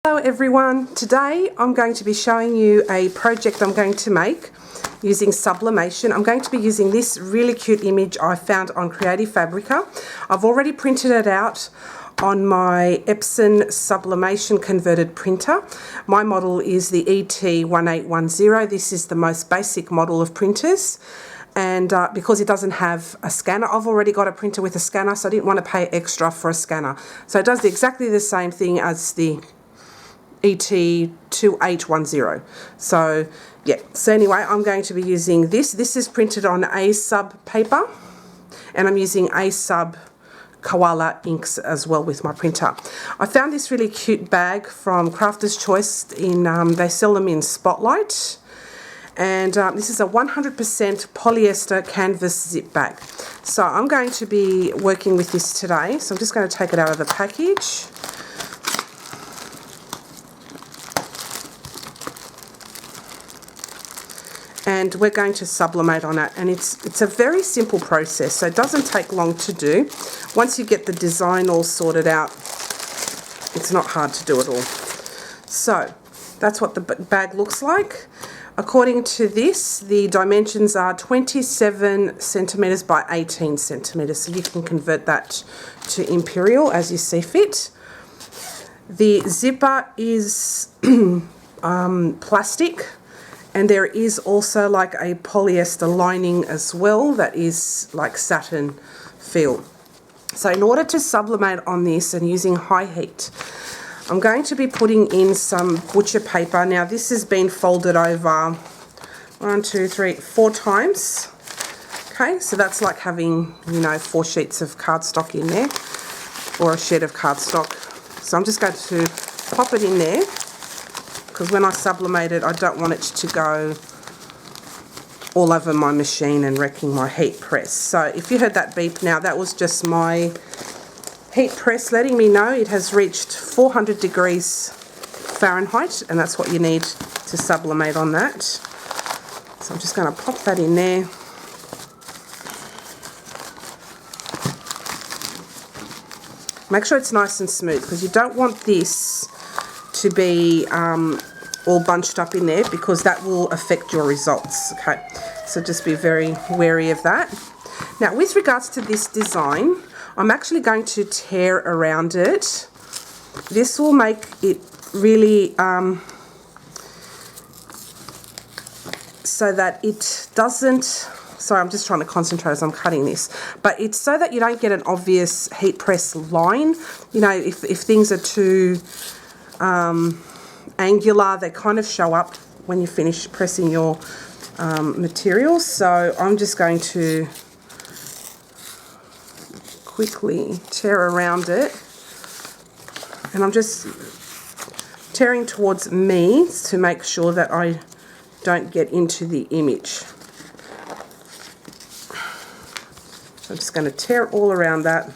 Hello everyone, today I'm going to be showing you a project I'm going to make using Sublimation. I'm going to be using this really cute image I found on Creative Fabrica. I've already printed it out on my Epson Sublimation converted printer. My model is the ET1810. This is the most basic model of printers. And because it doesn't have a scanner, I've already got a printer with a scanner, so I didn't want to pay extra for a scanner. So it does exactly the same thing as the ET2810. So yeah, so anyway, I'm going to be using this. This is printed on A-Sub paper, and I'm using A-Sub Koala inks as well with my printer. I found this really cute bag from Crafter's Choice. They sell them in Spotlight. And this is a 100% polyester canvas zip bag. So I'm going to be working with this today. So I'm just going to take it out of the package. And we're going to sublimate on it, and it's a very simple process, so it doesn't take long to do. Once you get the design all sorted out, it's not hard to do it all. So that's what the bag looks like. According to this, the dimensions are 27 centimeters by 18 centimeters, so you can convert that to imperial as you see fit. The zipper is plastic. And there is also like a polyester lining as well that is like satin feel. So in order to sublimate on this and using high heat, I'm going to be putting in some butcher paper. Now this has been folded over 1, 2, 3, 4 times. Okay, so that's like having, 4 sheets of cardstock in there, or a sheet of cardstock. So I'm just going to pop it in there, because when I sublimate it, I don't want it to go all over my machine and wrecking my heat press. So if you heard that beep now, that was just my heat press letting me know it has reached 400 degrees Fahrenheit, and that's what you need to sublimate on that. So I'm just going to pop that in there. Make sure it's nice and smooth, because you don't want this to be all bunched up in there, because that will affect your results. Okay, so just be very wary of that. Now with regards to this design, I'm actually going to tear around it. This will make it really so that it doesn't, sorry, I'm just trying to concentrate as I'm cutting this, but it's so that you don't get an obvious heat press line. If things are too angular, they kind of show up when you finish pressing your materials. So I'm just going to quickly tear around it, and I'm just tearing towards me to make sure that I don't get into the image. So I'm just going to tear all around that.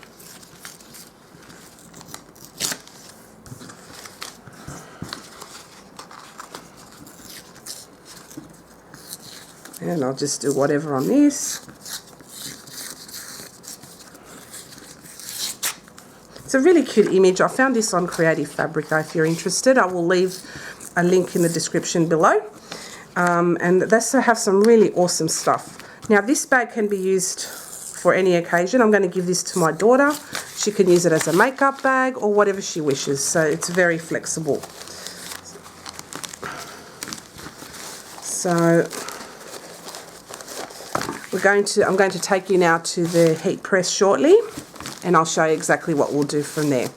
And I'll just do whatever on this. It's a really cute image. I found this on Creative Fabrica. If you're interested, I will leave a link in the description below. And they have some really awesome stuff. Now this bag can be used for any occasion. I'm going to give this to my daughter. She can use it as a makeup bag or whatever she wishes. So it's very flexible. So I'm going to take you now to the heat press shortly, and I'll show you exactly what we'll do from there.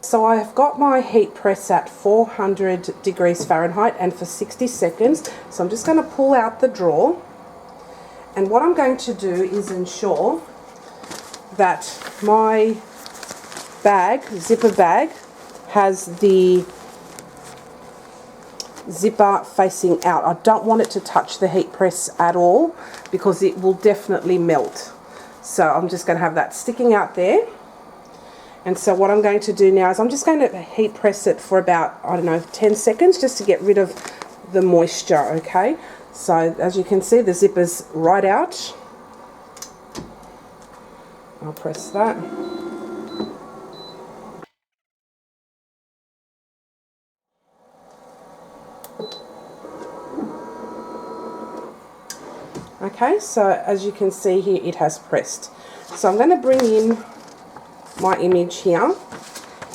So I've got my heat press at 400 degrees Fahrenheit and for 60 seconds. So I'm just going to pull out the drawer, and what I'm going to do is ensure that my bag, zipper bag, has the zipper facing out. I don't want it to touch the heat press at all, because it will definitely melt. So I'm just going to have that sticking out there. And so what I'm going to do now is I'm just going to heat press it for about, 10 seconds, just to get rid of the moisture. Okay, so as you can see, the zipper's right out. I'll press that. Okay, so as you can see here, it has pressed. So I'm going to bring in my image here,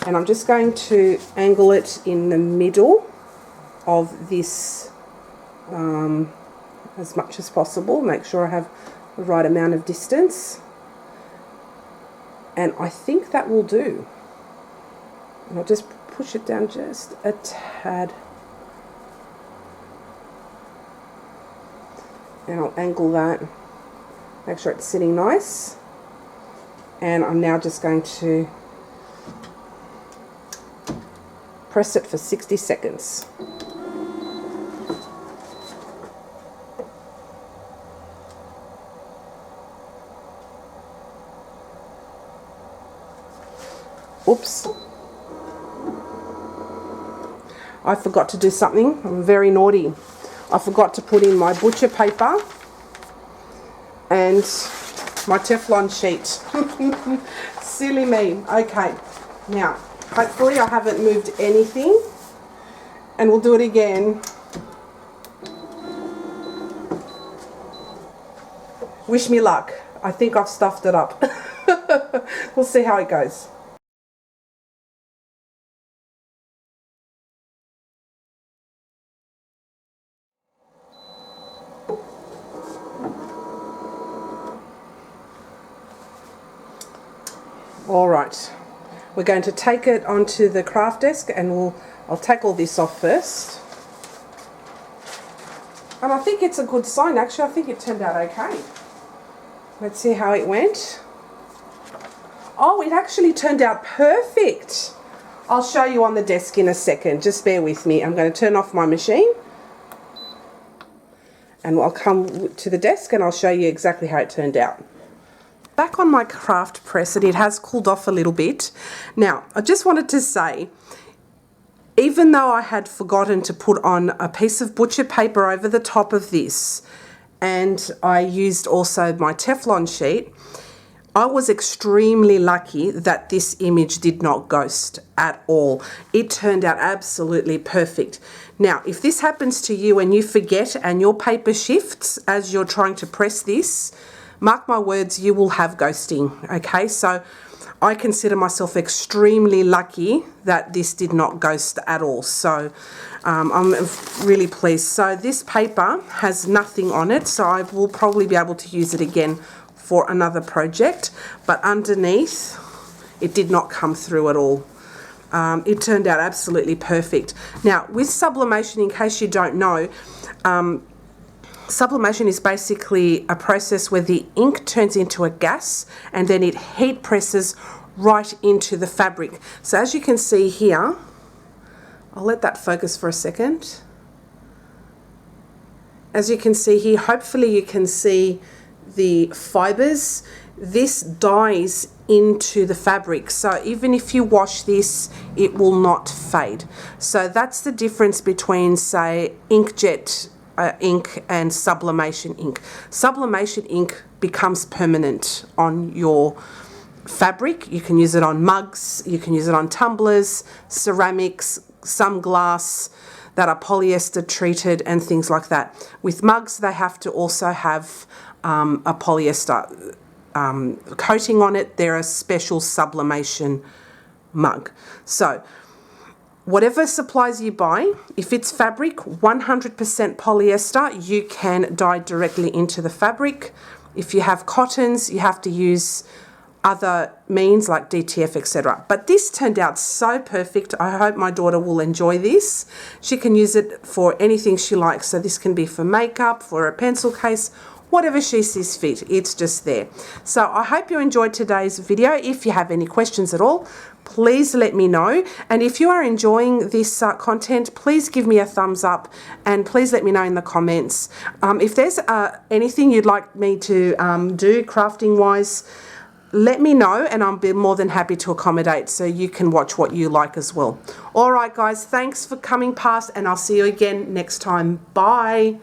and I'm just going to angle it in the middle of this as much as possible. Make sure I have the right amount of distance, and I think that will do. And I'll just push it down just a tad, and I'll angle that, make sure it's sitting nice. And I'm now just going to press it for 60 seconds. Oops. I forgot to do something. I'm very naughty. I forgot to put in my butcher paper and my Teflon sheet. Silly me. Okay. Now, hopefully I haven't moved anything, and we'll do it again. Wish me luck. I think I've stuffed it up. We'll see how it goes. All right, we're going to take it onto the craft desk, and I'll take all this off first. And I think it's a good sign, actually. I think it turned out okay. Let's see how it went. Oh, it actually turned out perfect. I'll show you on the desk in a second. Just bear with me. I'm going to turn off my machine, and I'll come to the desk and I'll show you exactly how it turned out. Back on my craft press, and it has cooled off a little bit. Now, I just wanted to say, even though I had forgotten to put on a piece of butcher paper over the top of this, and I used also my Teflon sheet, I was extremely lucky that this image did not ghost at all. It turned out absolutely perfect. Now, if this happens to you and you forget and your paper shifts as you're trying to press this, mark my words, you will have ghosting, okay? So I consider myself extremely lucky that this did not ghost at all. So I'm really pleased. So this paper has nothing on it, so I will probably be able to use it again for another project. But underneath, it did not come through at all. It turned out absolutely perfect. Now, with sublimation, in case you don't know, sublimation is basically a process where the ink turns into a gas and then it heat presses right into the fabric. So as you can see here, I'll let that focus for a second. As you can see here, hopefully you can see the fibers. This dyes into the fabric, so even if you wash this, it will not fade. So that's the difference between, say, inkjet ink and sublimation ink. Sublimation ink becomes permanent on your fabric. You can use it on mugs, you can use it on tumblers, ceramics, some glass that are polyester treated and things like that. With mugs, they have to also have a polyester coating on it. They're a special sublimation mug. So whatever supplies you buy, if it's fabric, 100% polyester, you can dye directly into the fabric. If you have cottons, you have to use other means like DTF, etc. But this turned out so perfect. I hope my daughter will enjoy this. She can use it for anything she likes. So this can be for makeup, for a pencil case, whatever she sees fit. It's just there. So I hope you enjoyed today's video. If you have any questions at all, please let me know. And if you are enjoying this content, please give me a thumbs up and please let me know in the comments. If there's anything you'd like me to do crafting wise, let me know and I'll be more than happy to accommodate so you can watch what you like as well. All right, guys, thanks for coming past and I'll see you again next time. Bye.